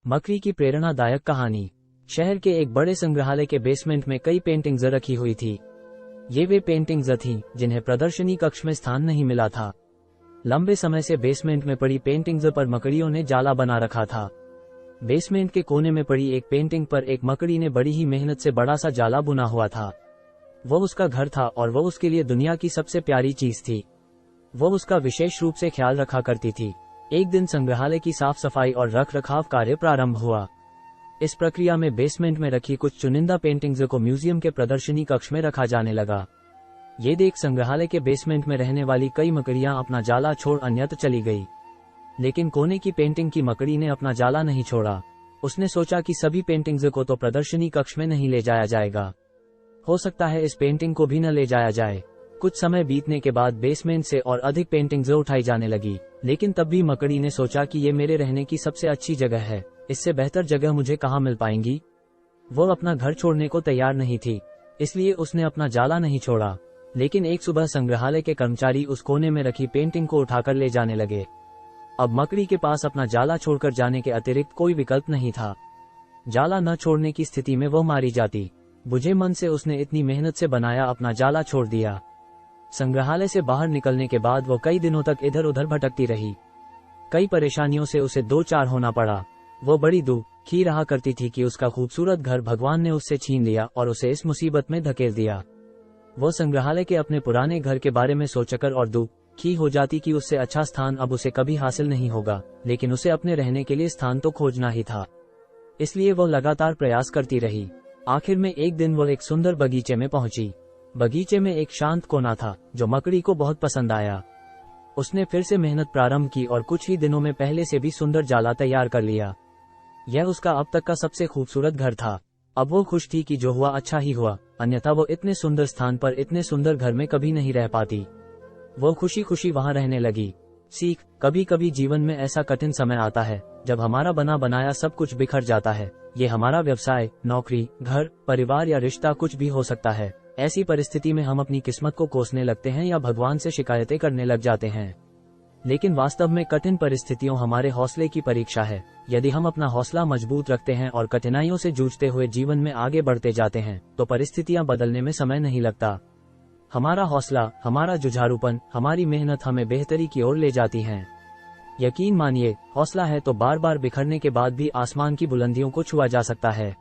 मकड़ी की प्रेरणादायक कहानी। शहर के एक बड़े संग्रहालय के बेसमेंट में कई पेंटिंग्स रखी हुई थी। ये वे पेंटिंग्स थीं जिन्हें प्रदर्शनी कक्ष में स्थान नहीं मिला था। लंबे समय से बेसमेंट में पड़ी पेंटिंग्स पर मकड़ियों ने जाला बना रखा था। बेसमेंट के कोने में पड़ी एक पेंटिंग पर एक मकड़ी ने बड़ी ही मेहनत से बड़ा सा जाला बुना हुआ था। वो उसका घर था और वो उसके लिए दुनिया की सबसे प्यारी चीज थी। वो उसका विशेष रूप से ख्याल रखा करती थी। एक दिन संग्रहालय की साफ सफाई और रख रखाव कार्य प्रारंभ हुआ। इस प्रक्रिया में बेसमेंट में रखी कुछ चुनिंदा पेंटिंग्स को म्यूजियम के प्रदर्शनी कक्ष में रखा जाने लगा। ये देख संग्रहालय के बेसमेंट में रहने वाली कई मकड़ियां अपना जाला छोड़ अन्यत्र चली गई। लेकिन कोने की पेंटिंग की मकड़ी ने अपना जाला नहीं छोड़ा। उसने सोचा कि सभी पेंटिंग्स को तो प्रदर्शनी कक्ष में नहीं ले जाया जाएगा, हो सकता है इस पेंटिंग को भी न ले जाया जाए। कुछ समय बीतने के बाद बेसमेंट से और अधिक पेंटिंग्स उठाई जाने लगी, लेकिन तब भी मकड़ी ने सोचा कि ये मेरे रहने की सबसे अच्छी जगह है, इससे बेहतर जगह मुझे कहाँ मिल पाएंगी। वो अपना घर छोड़ने को तैयार नहीं थी, इसलिए उसने अपना जाला नहीं छोड़ा। लेकिन एक सुबह संग्रहालय के कर्मचारी उस कोने में रखी पेंटिंग को उठाकर ले जाने लगे। अब मकड़ी के पास अपना जाला छोड़कर जाने के अतिरिक्त कोई विकल्प नहीं था। जाला न छोड़ने की स्थिति में वो मारी जाती। बुझे मन से उसने इतनी मेहनत से बनाया अपना जाला छोड़ दिया। संग्रहालय से बाहर निकलने के बाद वो कई दिनों तक इधर उधर भटकती रही। कई परेशानियों से उसे दो चार होना पड़ा। वो बड़ी दुखी रहा करती थी कि उसका खूबसूरत घर भगवान ने उससे छीन लिया और उसे इस मुसीबत में धकेल दिया। वो संग्रहालय के अपने पुराने घर के बारे में सोचकर और दुखी हो जाती कि उससे अच्छा स्थान अब उसे कभी हासिल नहीं होगा, लेकिन उसे अपने रहने के लिए स्थान तो खोजना ही था। इसलिए वो लगातार प्रयास करती रही। आखिर में एक दिन वो एक सुंदर बगीचे में पहुंची। बगीचे में एक शांत कोना था जो मकड़ी को बहुत पसंद आया। उसने फिर से मेहनत प्रारंभ की और कुछ ही दिनों में पहले से भी सुंदर जाला तैयार कर लिया। यह उसका अब तक का सबसे खूबसूरत घर था। अब वो खुश थी कि जो हुआ अच्छा ही हुआ, अन्यथा वो इतने सुंदर स्थान पर इतने सुंदर घर में कभी नहीं रह पाती। वो खुशी खुशी वहां रहने लगी। सीख, कभी कभी जीवन में ऐसा कठिन समय आता है जब हमारा बना बनाया सब कुछ बिखर जाता है। ये हमारा व्यवसाय, नौकरी, घर, परिवार या रिश्ता कुछ भी हो सकता है। ऐसी परिस्थिति में हम अपनी किस्मत को कोसने लगते हैं या भगवान से शिकायतें करने लग जाते हैं। लेकिन वास्तव में कठिन परिस्थितियों हमारे हौसले की परीक्षा है। यदि हम अपना हौसला मजबूत रखते हैं और कठिनाइयों से जूझते हुए जीवन में आगे बढ़ते जाते हैं, तो परिस्थितियां बदलने में समय नहीं लगता। हमारा हौसला, हमारा जुझारूपन, हमारी मेहनत हमें बेहतरी की ओर ले जाती हैं। यकीन मानिए, हौसला है तो बार बार बिखरने के बाद भी आसमान की बुलंदियों को छुआ जा सकता है।